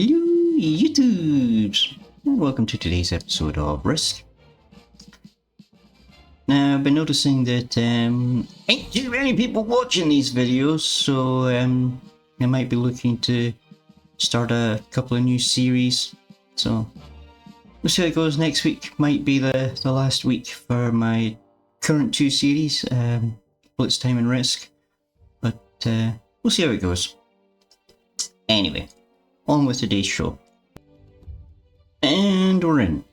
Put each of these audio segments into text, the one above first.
Hello, YouTubes! And welcome to today's episode of Risk. Now, I've been noticing that ain't too many people watching these videos, so I might be looking to start a couple of new series. So, we'll see how it goes. Next week might be the last week for my current two series, Blitz Time and Risk. But we'll see how it goes. Anyway, on with today's show. And we're in.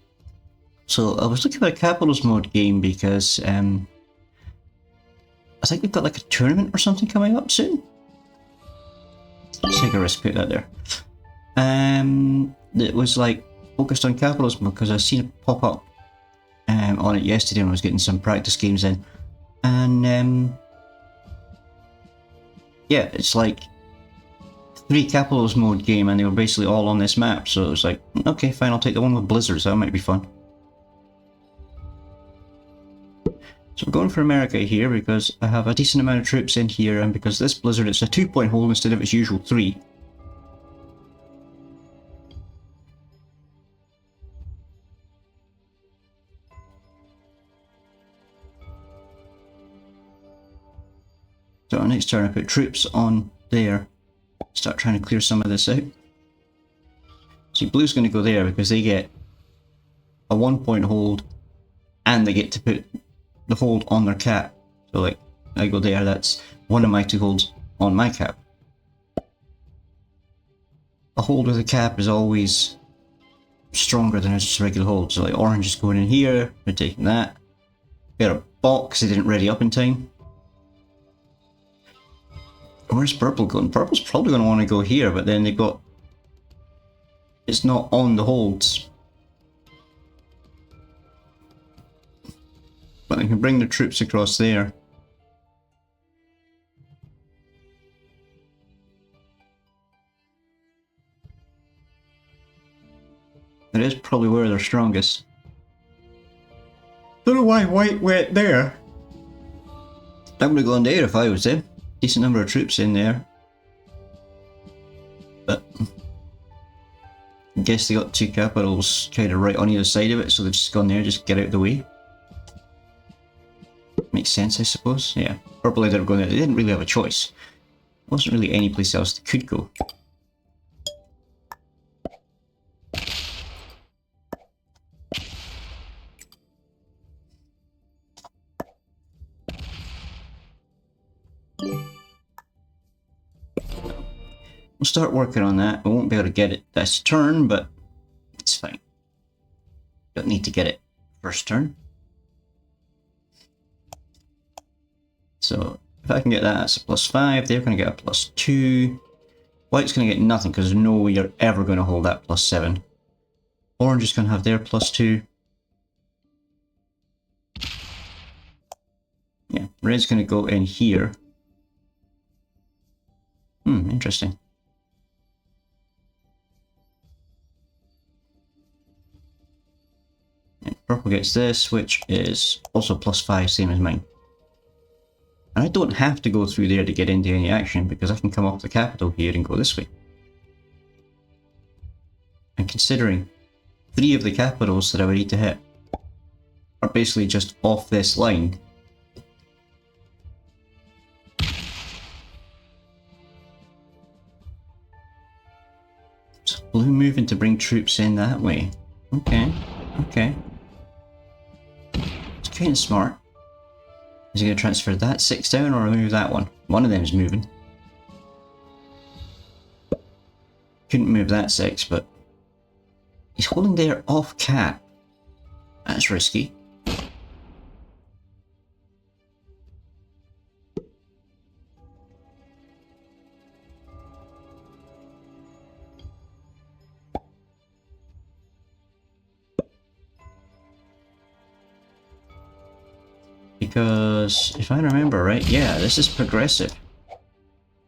So I was looking for a Capitals mode game because I think we've got like a tournament or something coming up soon. Let's take a risk, put that there. That was like focused on Capitals mode because I seen it pop up on it yesterday when I was getting some practice games in. And yeah, it's like 3 Capitals mode game and they were basically all on this map, so it was like, okay, fine, I'll take the one with blizzards, that might be fun. So we're going for America here because I have a decent amount of troops in here, and because this blizzard, it's a 2-point hold instead of its usual 3. So next turn I put troops on there. Start trying to clear some of this out. See, blue's going to go there because they get a 1-point hold and they get to put the hold on their cap. So like, I go there, that's one of my 2 holds on my cap. A hold with a cap is always stronger than just a regular hold. So like, orange is going in here, we're taking that. Got a box, they didn't ready up in time. Where's purple going? Purple's probably going to want to go here, but then they've got... It's not on the holds. But they can bring their troops across there. That is probably where they're strongest. Don't know why white went there. I would have gone there if I was them. Decent number of troops in there, but I guess they got 2 capitals kind of right on either side of it, so they've just gone there, just get out of the way. Makes sense, I suppose. Yeah, purple ended up going there. They didn't really have a choice. There wasn't really any place else they could go. We'll start working on that. I won't be able to get it this turn, but it's fine. Don't need to get it first turn. So if I can get that, that's a +5. They're going to get a +2. White's going to get nothing because there's no way you're ever going to hold that +7. Orange is going to have their +2. Yeah, red's going to go in here. Interesting. Purple gets this, which is also +5, same as mine. And I don't have to go through there to get into any action because I can come off the capital here and go this way. And considering 3 of the capitals that I would need to hit are basically just off this line. So blue moving to bring troops in that way. Okay, okay. It's kind of smart. Is he going to transfer that 6 down or move that one? One of them is moving. Couldn't move that 6, but he's holding there off cap. That's risky. Because, if I remember right, yeah, this is progressive.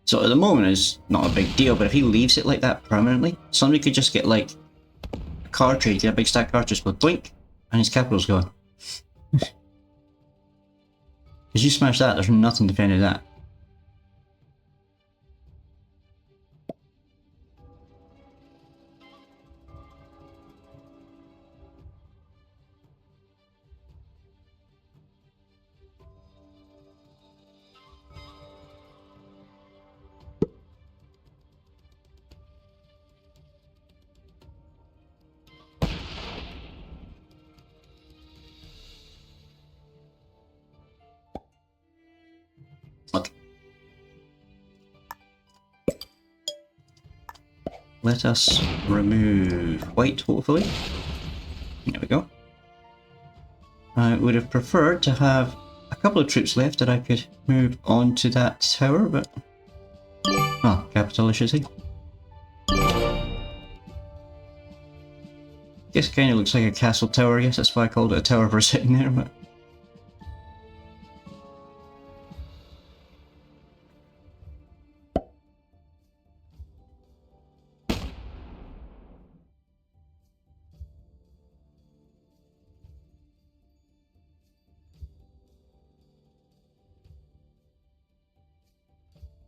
So at the moment it's not a big deal, but if he leaves it like that permanently, somebody could just get like a card trade, get a big stack of cartridges with blink, and his capital's gone. Because you smash that, there's nothing defending that. Let us remove white, hopefully. There we go. I would have preferred to have a couple of troops left that I could move on to that tower, but... Oh, capital, I should say. Guess it kind of looks like a castle tower. I guess that's why I called it a tower for sitting there, but...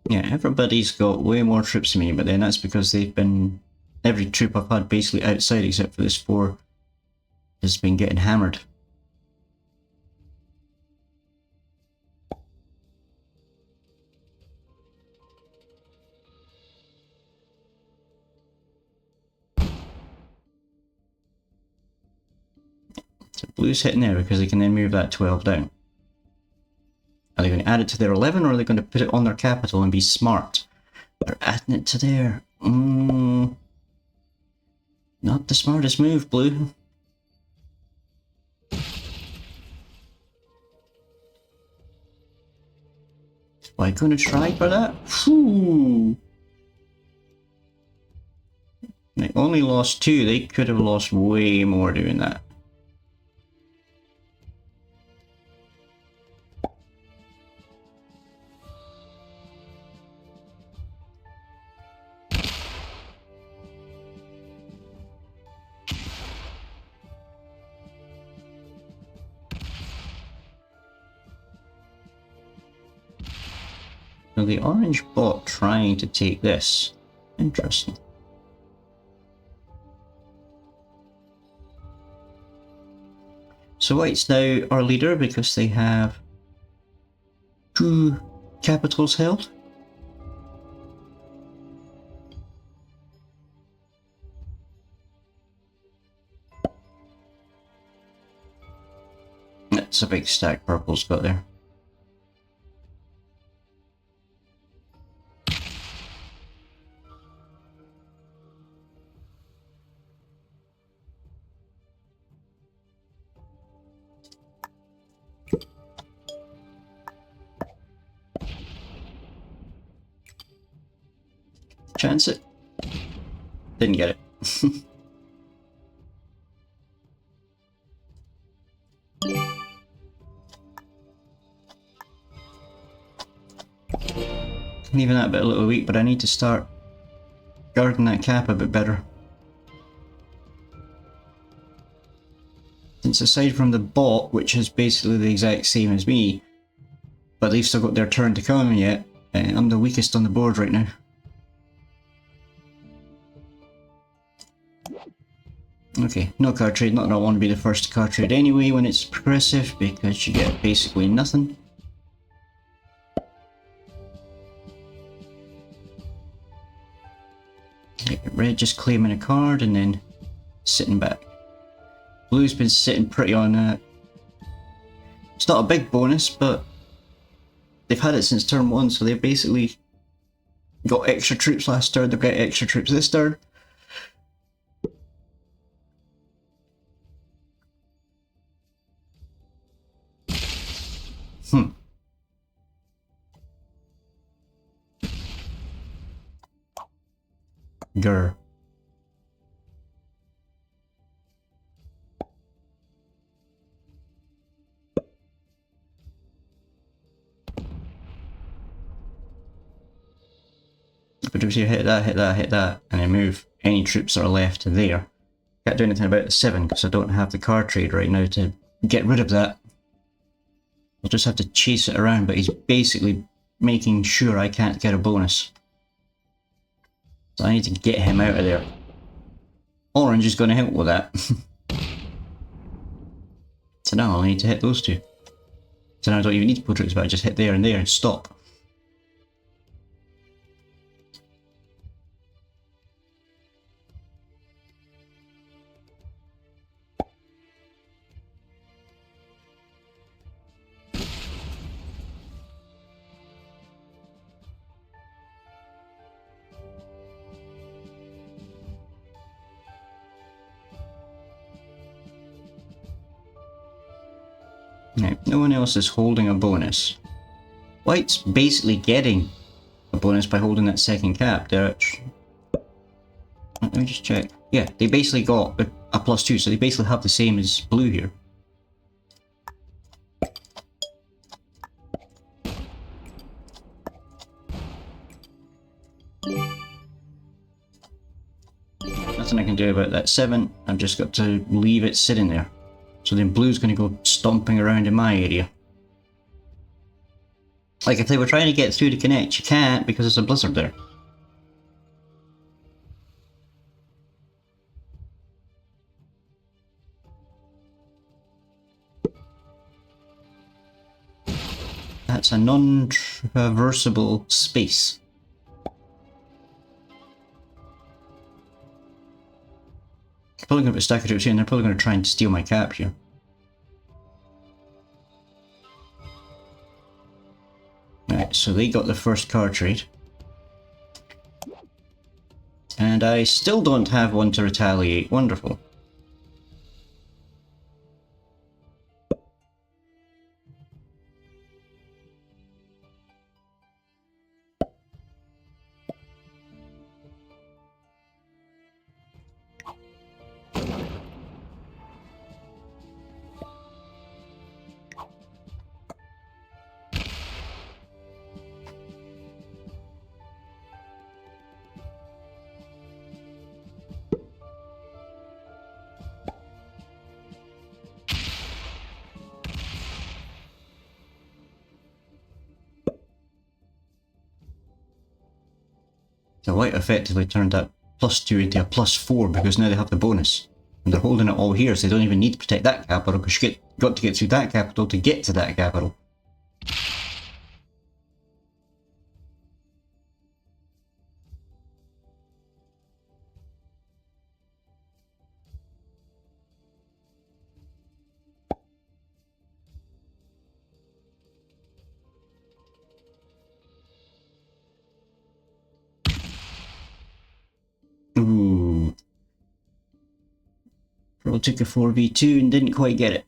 Yeah, everybody's got way more troops than me, but then that's because they've been... Every troop I've had basically outside except for this 4 has been getting hammered. So blue's hitting there because they can then move that 12 down. Are they going to add it to their 11 or are they going to put it on their capital and be smart? They're adding it to there. Not the smartest move, blue. Am I going to try for that? Whew. They only lost 2. They could have lost way more doing that. So the orange bot trying to take this. Interesting. So white's now our leader because they have 2 capitals held. That's a big stack purple's got there. Chance it. Didn't get it. Leaving that bit a little weak, but I need to start guarding that cap a bit better. Since aside from the bot, which is basically the exact same as me, but they've still got their turn to come yet, I'm the weakest on the board right now. Okay, no card trade. Not that I want to be the first card trade anyway when it's progressive, because you get basically nothing. Red just claiming a card and then sitting back. Blue's been sitting pretty on it's not a big bonus, but they've had it since turn 1, so they've basically got extra troops last turn, they've got extra troops this turn. Grr. But if you hit that, hit that, hit that, and then move any troops that are left there. Can't do anything about the 7 because I don't have the card trade right now to get rid of that. I'll just have to chase it around, but he's basically making sure I can't get a bonus. So I need to get him out of there. Orange is going to help with that. So now I'll need to hit those 2. So now I don't even need to put troops, but I just hit there and stop. No one else is holding a bonus. White's basically getting a bonus by holding that second cap. Let me just check. Yeah, they basically got a +2, so they basically have the same as blue here. Nothing I can do about that 7. I've just got to leave it sitting there. So then blue's going to go stomping around in my area. Like, if they were trying to get through to connect, you can't because there's a blizzard there. That's a non-traversable space. They're probably going to put a stack of troops here, and they're probably going to try and steal my cap here. Right, so they got the first card trade. And I still don't have one to retaliate. Wonderful. So white effectively turned that +2 into a +4 because now they have the bonus. And they're holding it all here, so they don't even need to protect that capital because you got to get through that capital to get to that capital. Ooh. Pearl took a 4v2 and didn't quite get it.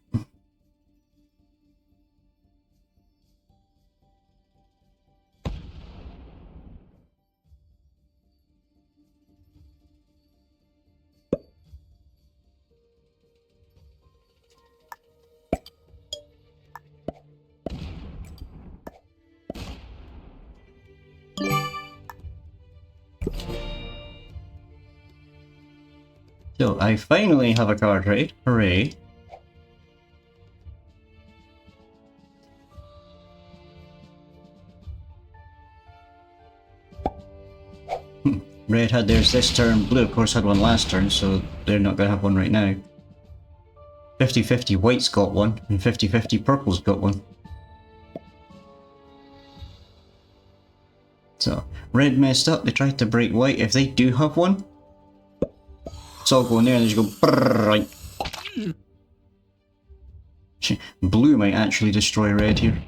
So I finally have a card trade. Hooray. Red had theirs this turn, blue of course had one last turn, so they're not going to have one right now. 50-50 white's got one, and 50-50 purple's got one. So, red messed up, they tried to break white. If they do have one, it's all going there and they just go brrrr. Blue might actually destroy red here.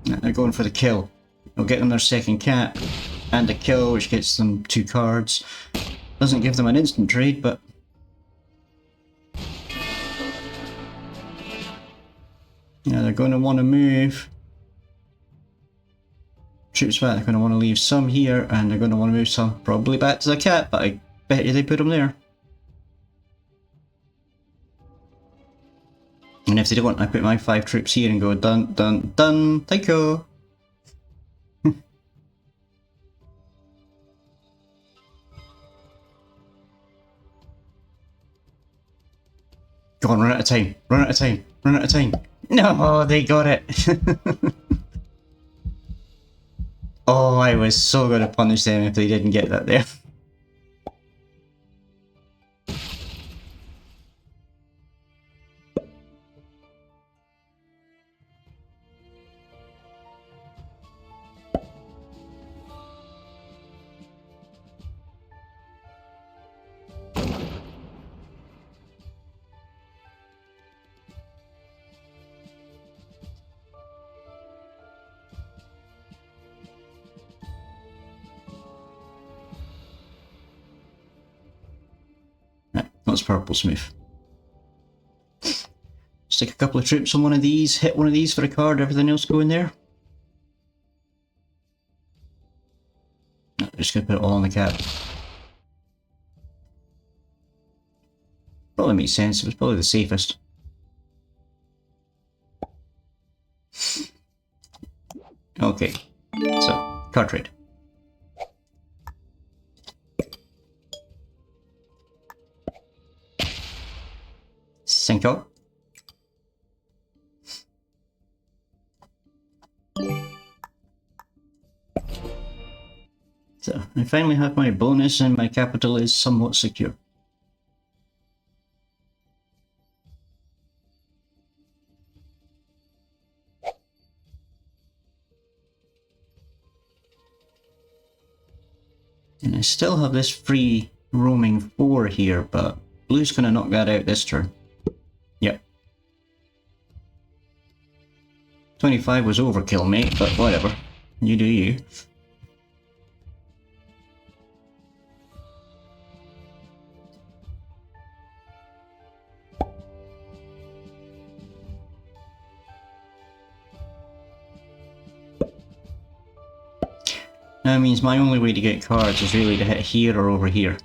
They're going for the kill. It'll get them their second cap and a kill, which gets them 2 cards. Doesn't give them an instant trade, but yeah, they're going to want to move. Troops back, they're going to want to leave some here, and they're going to want to move some probably back to the cap, but I bet you they put them there. And if they don't, I put my 5 troops here and go dun dun dun, thank you. Go on, run out of time, run out of time, run out of time. No, they got it. Oh, I was so going to punish them if they didn't get that there. it's purple smooth. Stick a couple of troops on one of these, hit one of these for a card, everything else go in there. No, just gonna put it all on the cap. Probably makes sense, it was probably the safest. Okay, so, card trade. Cinco. So, I finally have my bonus and my capital is somewhat secure. And I still have this free roaming 4 here, but blue's gonna knock that out this turn. Yep. 25 was overkill, mate, but whatever. You do you. That means my only way to get cards is really to hit here or over here.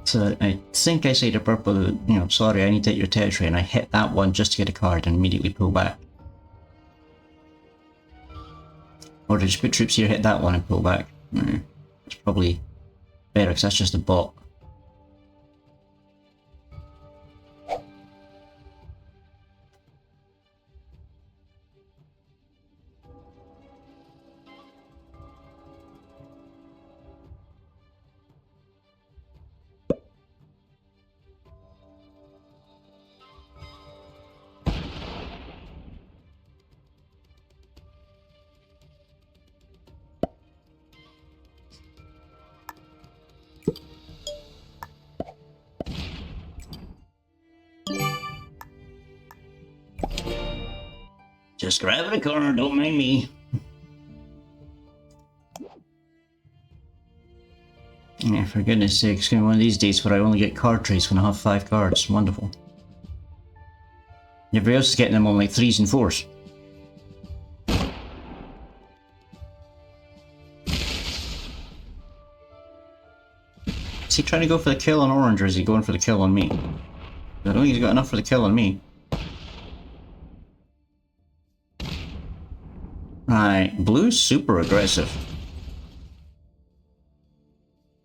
So I think I say to purple, you know, sorry, I need to hit your territory, and I hit that one just to get a card and immediately pull back. Or to just put troops here, hit that one and pull back. It's probably better because that's just a bot. Just grabbing a corner, don't mind me. Yeah, for goodness sake, it's gonna be one of these days where I only get card trades when I have 5 cards. Wonderful. Everybody else is getting them on like 3s and 4s. Is he trying to go for the kill on orange, or is he going for the kill on me? I don't think he's got enough for the kill on me. Right, blue's super aggressive.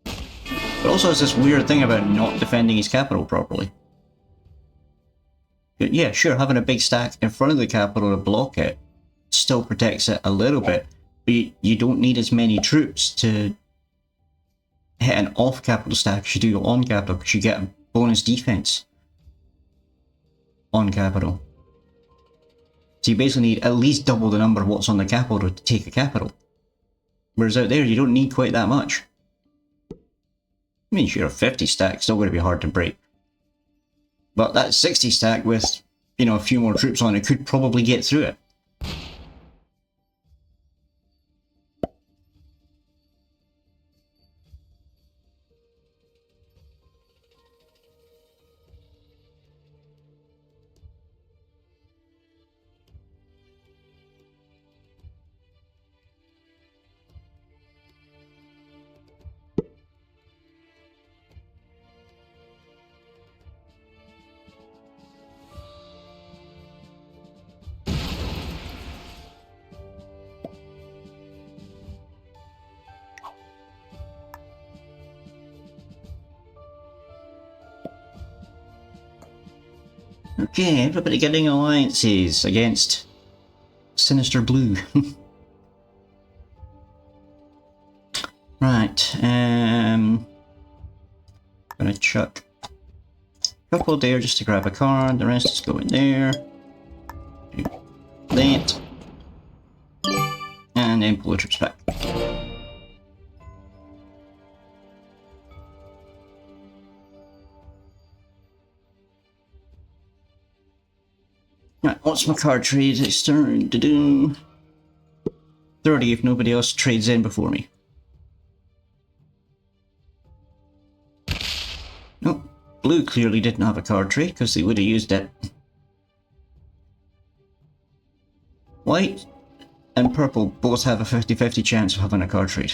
But also has this weird thing about not defending his capital properly. Yeah, sure, having a big stack in front of the capital to block it still protects it a little bit, but you don't need as many troops to hit an off-capital stack as you do on capital, because you get a bonus defense on capital. So you basically need at least double the number of what's on the capital to take a capital. Whereas out there, you don't need quite that much. I mean, sure, a 50 stack still going to be hard to break. But that 60 stack with, you know, a few more troops on it could probably get through it. Okay, everybody getting alliances against Sinister Blue. Right, gonna chuck a couple there just to grab a card, the rest is going there. Do that. And then pull the troops back. Right, what's my card trade? It's turn to do 30 if nobody else trades in before me. Nope, blue clearly didn't have a card trade because they would have used it. White and purple both have a 50-50 chance of having a card trade.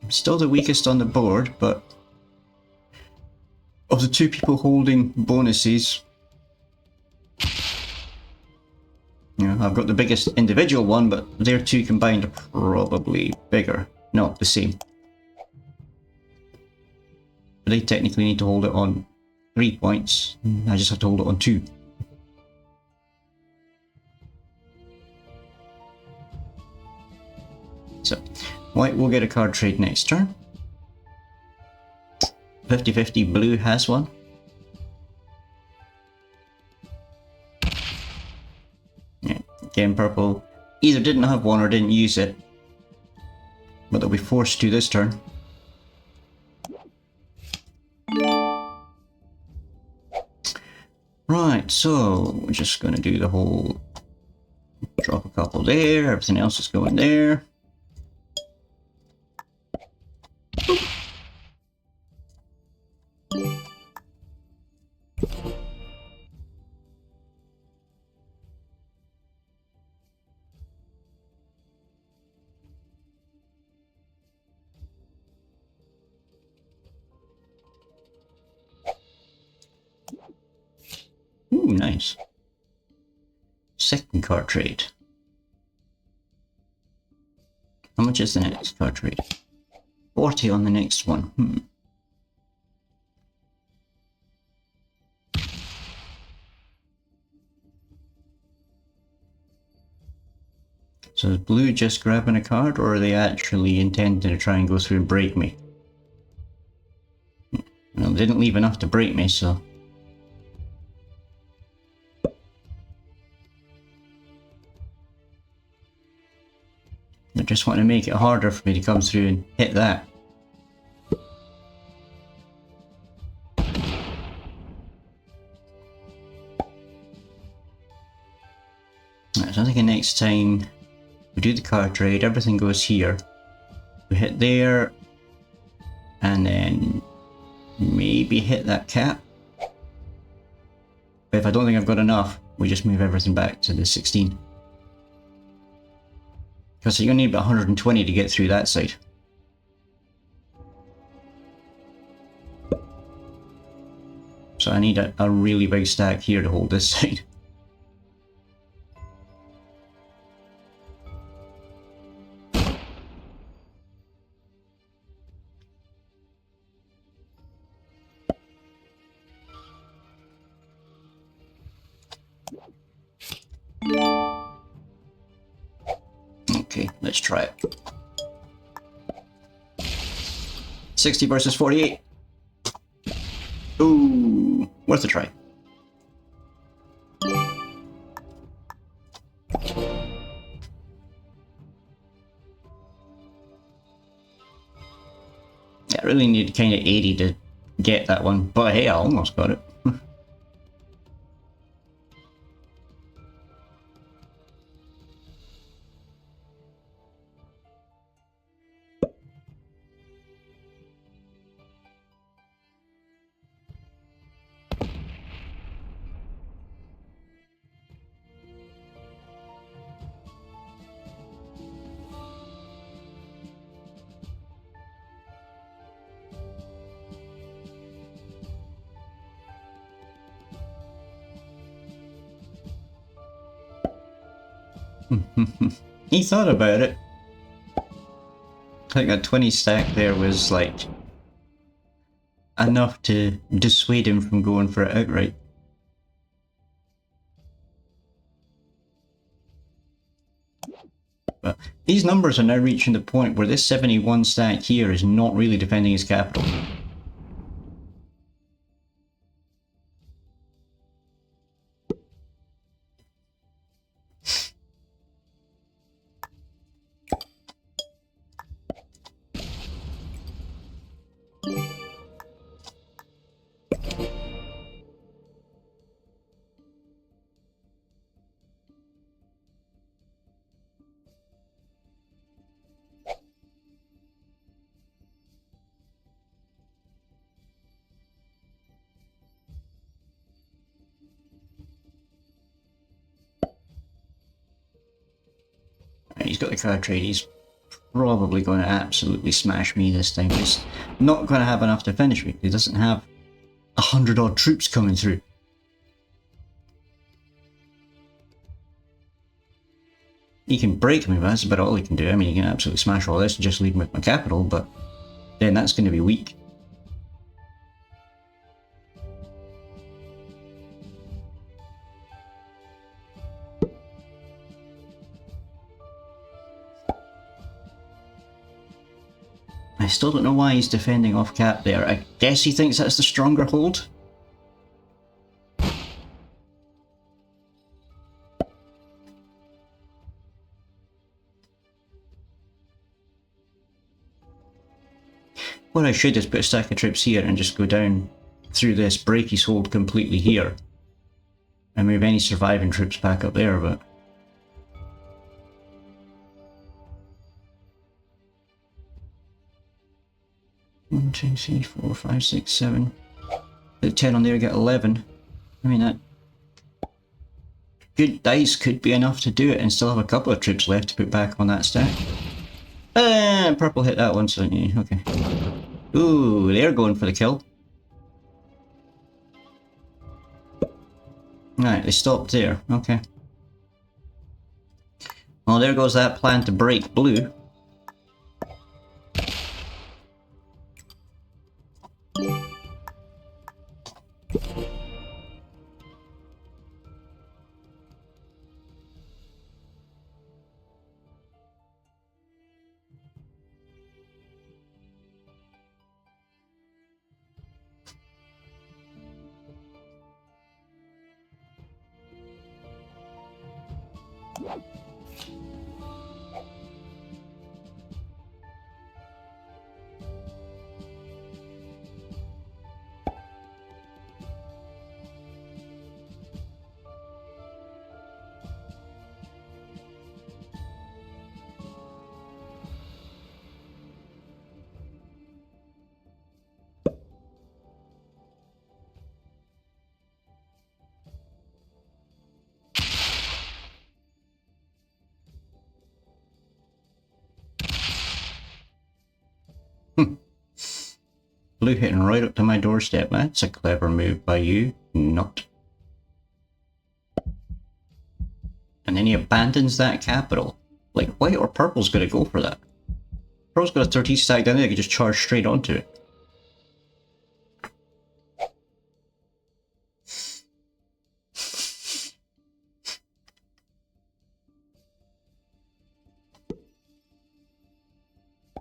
I'm still the weakest on the board, but of the two people holding bonuses, you know, I've got the biggest individual one, but their two combined are probably bigger. No, the same. But they technically need to hold it on 3 points. I just have to hold it on 2. So, white will get a card trade next turn. 50-50 blue has one. Yeah, again purple either didn't have one or didn't use it, but they'll be forced to this turn. Right, so we're just going to do the whole drop a couple there, everything else is going there. Ooh, nice. Second card trade. How much is the next card trade? 40 on the next one. So is blue just grabbing a card, or are they actually intending to try and go through and break me? Well, they didn't leave enough to break me, so... I just want to make it harder for me to come through and hit that. Right, so I think next time we do the card trade, everything goes here. We hit there, and then maybe hit that cap. But if I don't think I've got enough, we just move everything back to the 16. Because you're going to need about 120 to get through that side. So I need a really big stack here to hold this side. Okay, let's try it. 60 versus 48. Ooh, worth a try. Yeah, I really need kind of 80 to get that one, but hey, I almost got it. He thought about it. I think that 20 stack there was like enough to dissuade him from going for it outright. But these numbers are now reaching the point where this 71 stack here is not really defending his capital. he's got the card trade. He's probably going to absolutely smash me this time. He's not going to have enough to finish me. He doesn't have 100 odd troops coming through. He can break me, but that's about all he can do. I mean, he can absolutely smash all this and just leave me with my capital, but then that's going to be weak. I still don't know why he's defending off cap there. I guess he thinks that's the stronger hold. What I should is put a stack of troops here and just go down through this, break his hold completely here, and move any surviving troops back up there, but... One, two, three, four, five, six, seven. Put 10 on there, get 11. I mean, that... Good dice could be enough to do it and still have a couple of troops left to put back on that stack. Purple hit that one, so yeah, okay. Ooh, they're going for the kill. Right, they stopped there, okay. Well, there goes that plan to break blue. Blue hitting right up to my doorstep. That's a clever move by you. Not. And then he abandons that capital. Like, white or purple's gonna go for that. Purple's got a 13 stack down there, they can just charge straight onto it.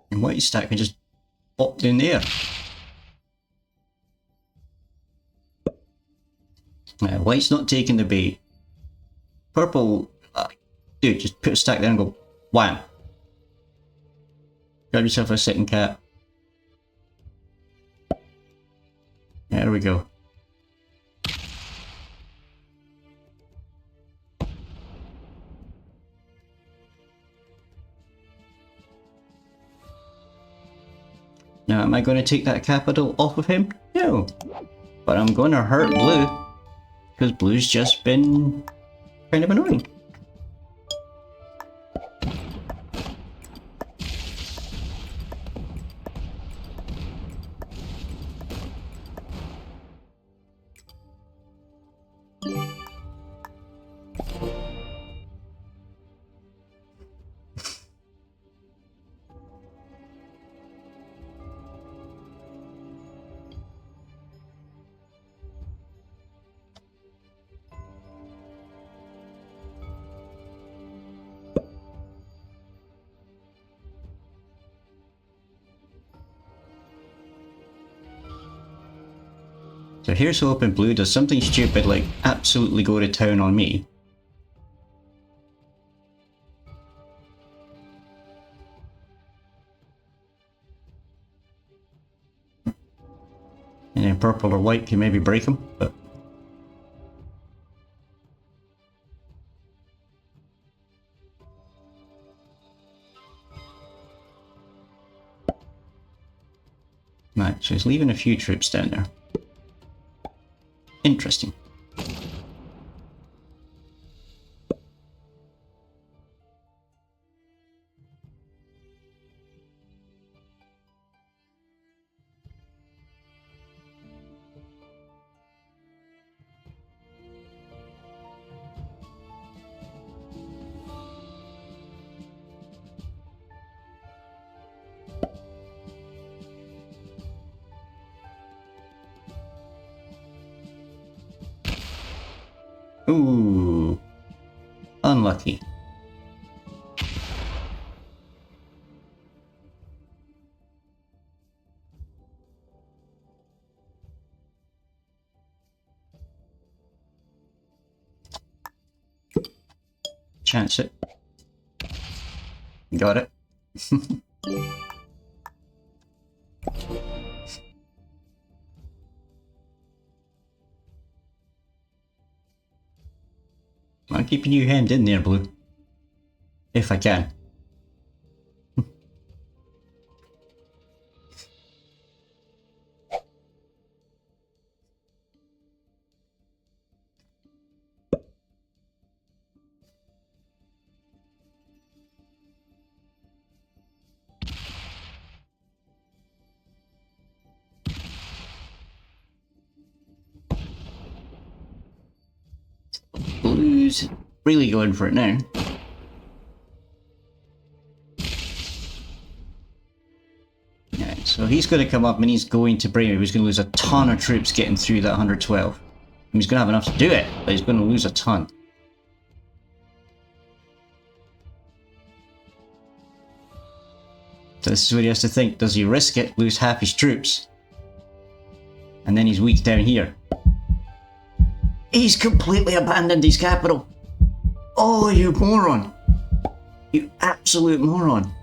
And white's stack can just pop down there. White's not taking the bait. Purple, dude, just put a stack there and go wham. Grab yourself a second cap. There we go. Now, am I going to take that capital off of him? No. But I'm going to hurt blue. Because blue's just been kind of annoying. So here's hoping blue does something stupid like absolutely go to town on me. And then purple or white can maybe break him, but... Right, so he's leaving a few troops down there. Interesting. Ooh. Unlucky. Chance it. Got it. I'm keeping you hemmed in there, Blue. If I can. Blue's really going for it now. Yeah, so he's going to come up and he's going to bring it. He's going to lose a ton of troops getting through that 112. And he's going to have enough to do it, but he's going to lose a ton. So this is where he has to think, does he risk it, lose half his troops? And then he's weak down here. He's completely abandoned his capital. Oh, you moron. You absolute moron.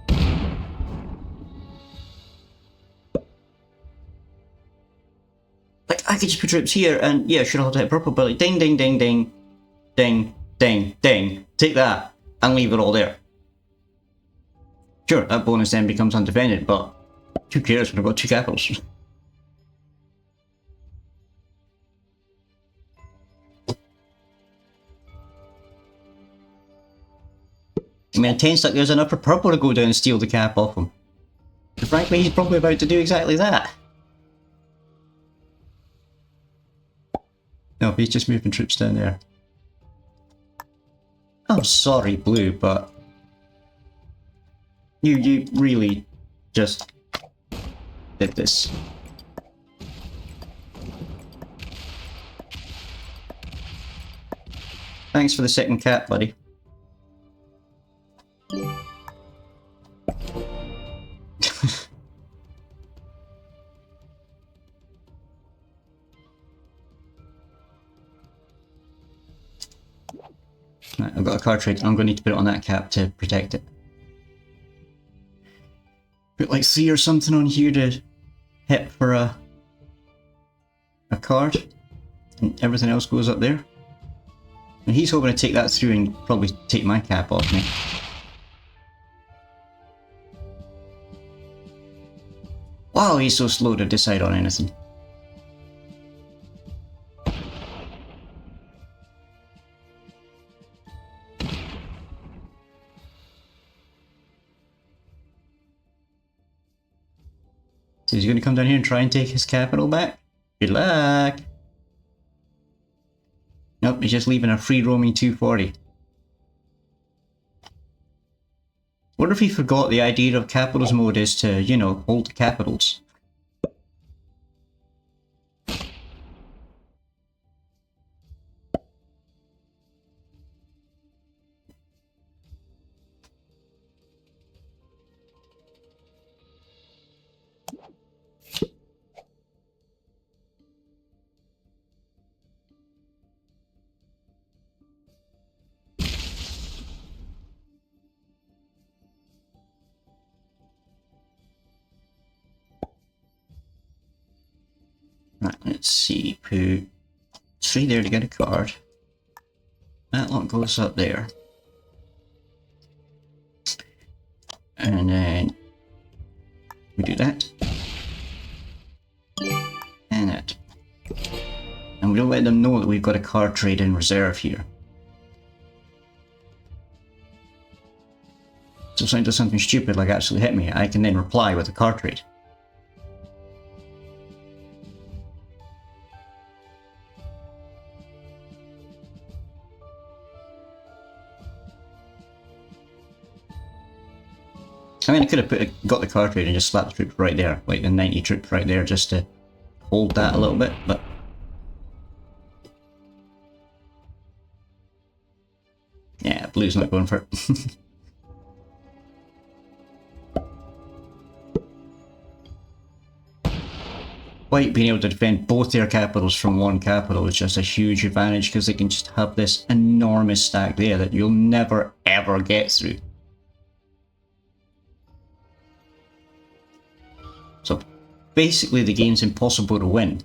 Like, I could just put troops here and, yeah, sure, I'll hit purple, but like, ding, ding, ding, ding, ding, ding, ding. Take that and leave it all there. Sure, that bonus then becomes undefended, but who cares when I've got 2 capitals? I mean, a 10 stack, there's enough for purple to go down and steal the cap off him. And frankly, he's probably about to do exactly that. No, he's just moving troops down there. I'm sorry, Blue, but you really just did this. Thanks for the second cap, buddy. Right, I've got a card trade. I'm going to need to put it on that cap to protect it. Put like 3 or something on here to hit for a card, and everything else goes up there. And he's hoping to take that through and probably take my cap off me. Wow, he's so slow to decide on anything. So he's going to come down here and try and take his capital back? Good luck! Nope, he's just leaving a free roaming 240. Wonder if he forgot the idea of capitals mode is to, you know, hold the capitals. Right, let's see, put 3 there to get a card. That lot goes up there. And then we do that. And that. And we don't let them know that we've got a card trade in reserve here. So if someone does something stupid like actually hit me, I can then reply with a card trade. I mean, I could have got the card trade and just slapped the troops right there, like the 90 troops right there, just to hold that a little bit, but blue's not going for it. White being able to defend both their capitals from one capital is just a huge advantage because they can just have this enormous stack there that you'll never ever get through. So basically the game's impossible to win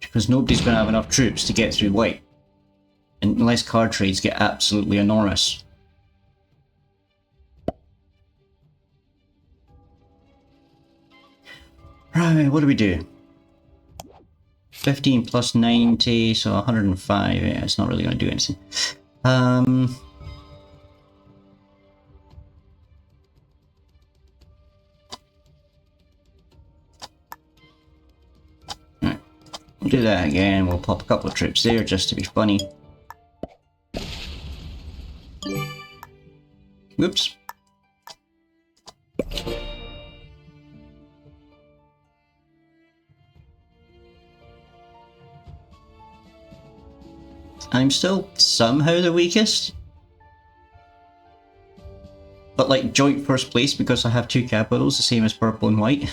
because nobody's going to have enough troops to get through white unless card trades get absolutely enormous. Right, what do we do? 15 plus 90, so 105. Yeah, it's not really going to do anything. Right, we'll do that again. We'll pop a couple of troops there just to be funny. Whoops. I'm still somehow the weakest. But like joint first place because I have two capitals, the same as purple and white.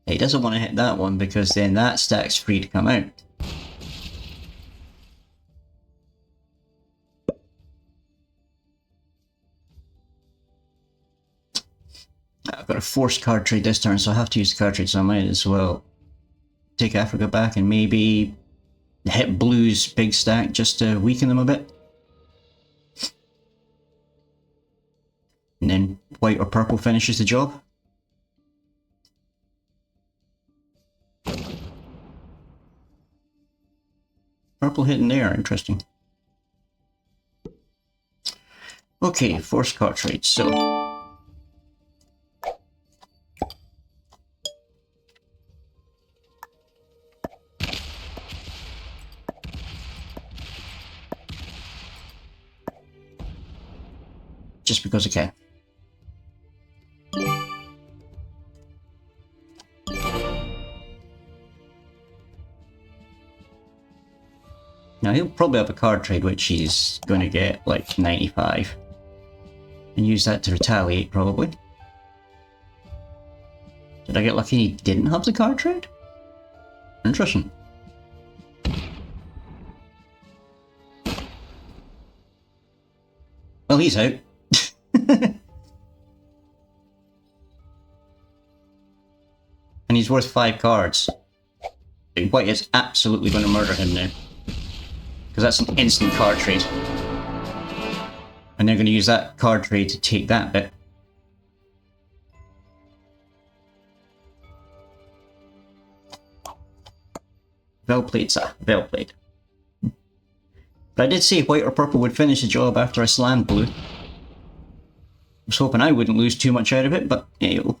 He doesn't want to hit that one because then that stack's free to come out. I've got a forced card trade this turn, so I have to use the card trade, so I might as well take Africa back and maybe hit blue's big stack just to weaken them a bit. And then white or purple finishes the job. Purple hitting there, interesting. Okay, forced card trade, so... just because I can. Now he'll probably have a card trade which he's going to get like 95 and use that to retaliate probably. Did I get lucky he didn't have the card trade? Interesting. Well, he's out. And he's worth 5 cards. White is absolutely going to murder him now. Because that's an instant card trade. And they're going to use that card trade to take that bit. Well played, sir. Well played. But I did say white or purple would finish the job after I slammed blue. I was hoping I wouldn't lose too much out of it, but yeah, you'll...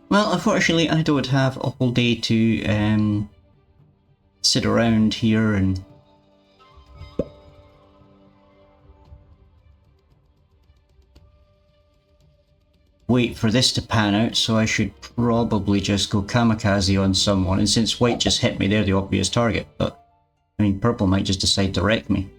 Well, unfortunately, I don't have a whole day to sit around here and wait for this to pan out, so I should probably just go kamikaze on someone, and since white just hit me, they're the obvious target, but I mean, purple might just decide to wreck me.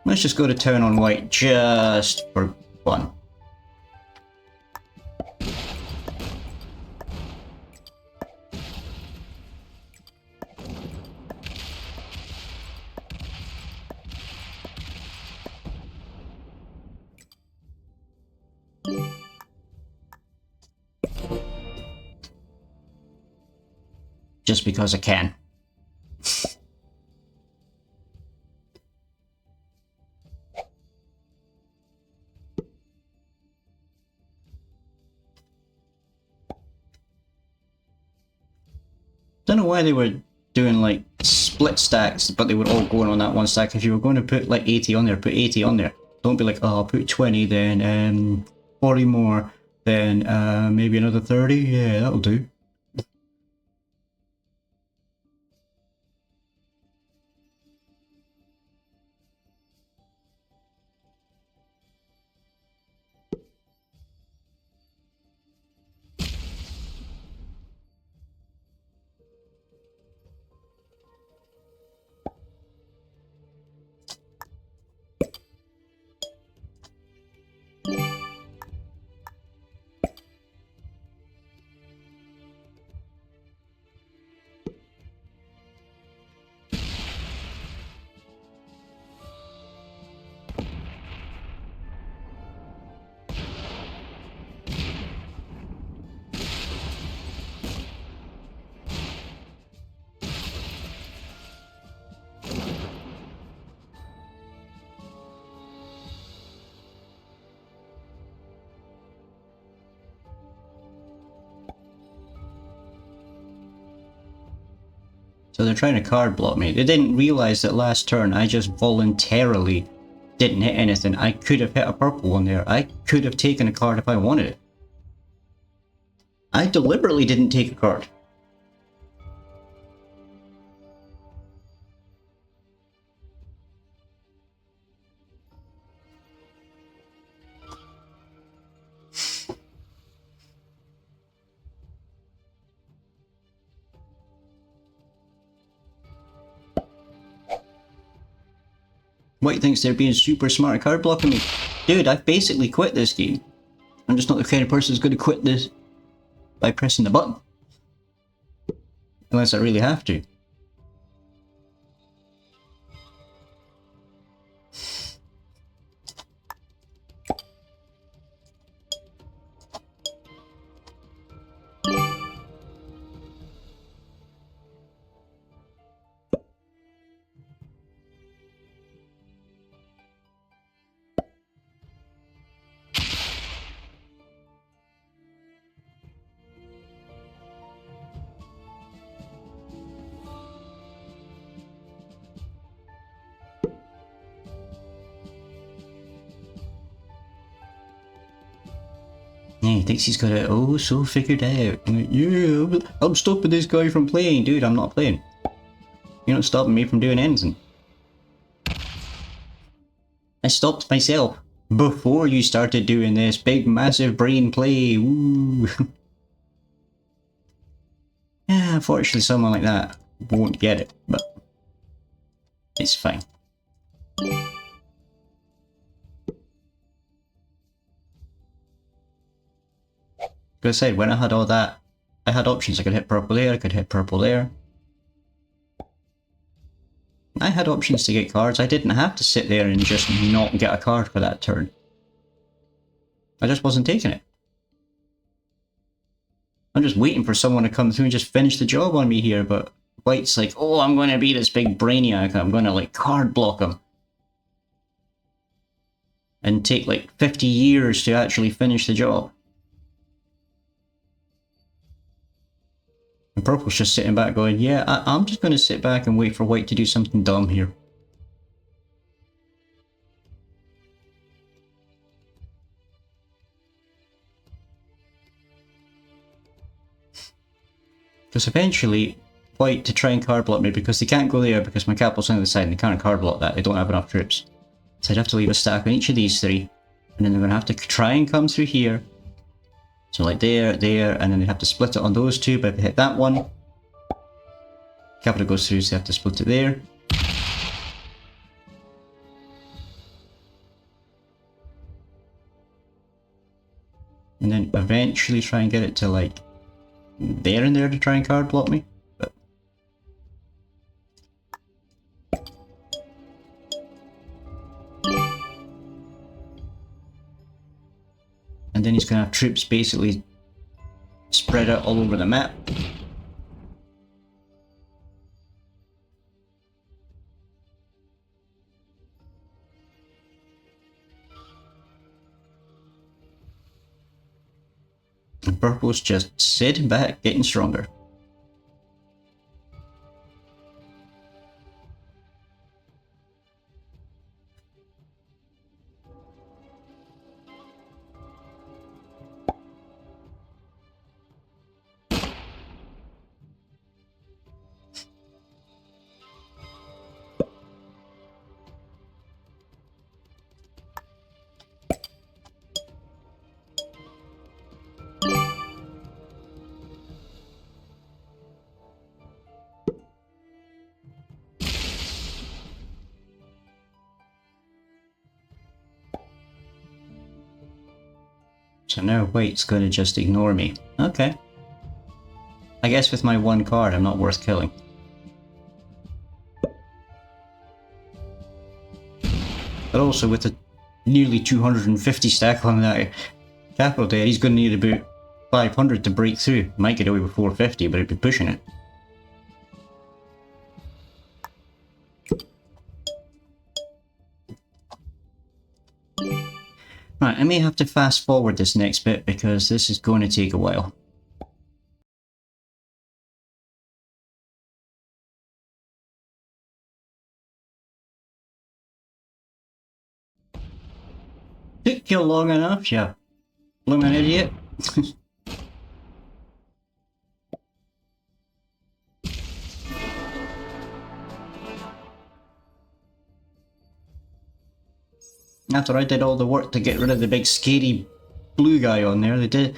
Let's just go to town on white just for fun. Just because I can. don't know why they were doing like split stacks, but they were all going on that one stack. If you were going to put like 80 on there, put 80 on there. Don't be like, oh, I'll put 20, then 40 more, then maybe another 30. Yeah, that'll do. So they're trying to card block me. They didn't realise that last turn I just voluntarily didn't hit anything. I could have hit a purple one there. I could have taken a card if I wanted it. I deliberately didn't take a card. White thinks they're being super smart card blocking me. Dude, I've basically quit this game. I'm just not the kind of person who's going to quit this by pressing the button. Unless I really have to. Yeah, he thinks he's got it oh so figured out. I'm like, yeah, I'm stopping this guy from playing. Dude, I'm not playing. You're not stopping me from doing anything. I stopped myself before you started doing this big massive brain play. Woo. Yeah, unfortunately someone like that won't get it, but it's fine. Like I said, when I had all that, I had options. I could hit purple there, I could hit purple there. I had options to get cards. I didn't have to sit there and just not get a card for that turn. I just wasn't taking it. I'm just waiting for someone to come through and just finish the job on me here, but White's like, oh, I'm going to be this big brainiac. I'm going to like card block him. And take like 50 years to actually finish the job. And Purple's just sitting back going, yeah, I'm just going to sit back and wait for White to do something dumb here. Because eventually, White to try and card block me, because they can't go there because my Capel's on the other side and they can't card block that, they don't have enough troops. So I'd have to leave a stack on each of these three, and then they're going to have to try and come through here. So like there, and then they have to split it on those two, but if they hit that one, Capel goes through, so they have to split it there. And then eventually try and get it to like there and there to try and card block me. But and then he's going to have troops basically spread out all over the map. And Purple's just sitting back, getting stronger. So now white's going to just ignore me. Okay. I guess with my one card, I'm not worth killing. But also with a nearly 250 stack on that capital there, he's going to need about 500 to break through. Might get away with 450, but he'd be pushing it. Right, I may have to fast forward this next bit because this is going to take a while. Took you long enough, you bloomin' idiot. After I did all the work to get rid of the big scary blue guy on there, they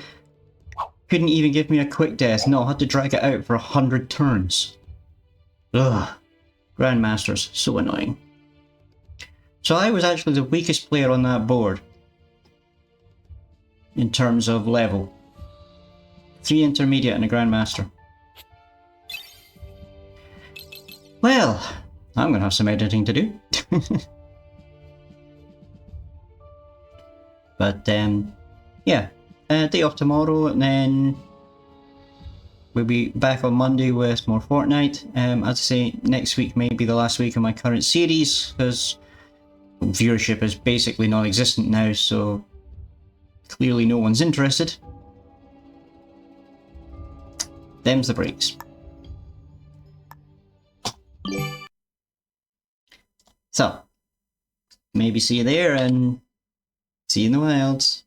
couldn't even give me a quick death. No, I had to drag it out for 100 turns. Ugh. Grandmasters, so annoying. So I was actually the weakest player on that board. In terms of level. 3 intermediate and a Grandmaster. Well, I'm gonna have some editing to do. But, yeah. Day off tomorrow, and then we'll be back on Monday with more Fortnite. As I say, next week may be the last week of my current series, because viewership is basically non-existent now, so clearly no one's interested. Them's the breaks. So, maybe see you there, and see you in the wilds.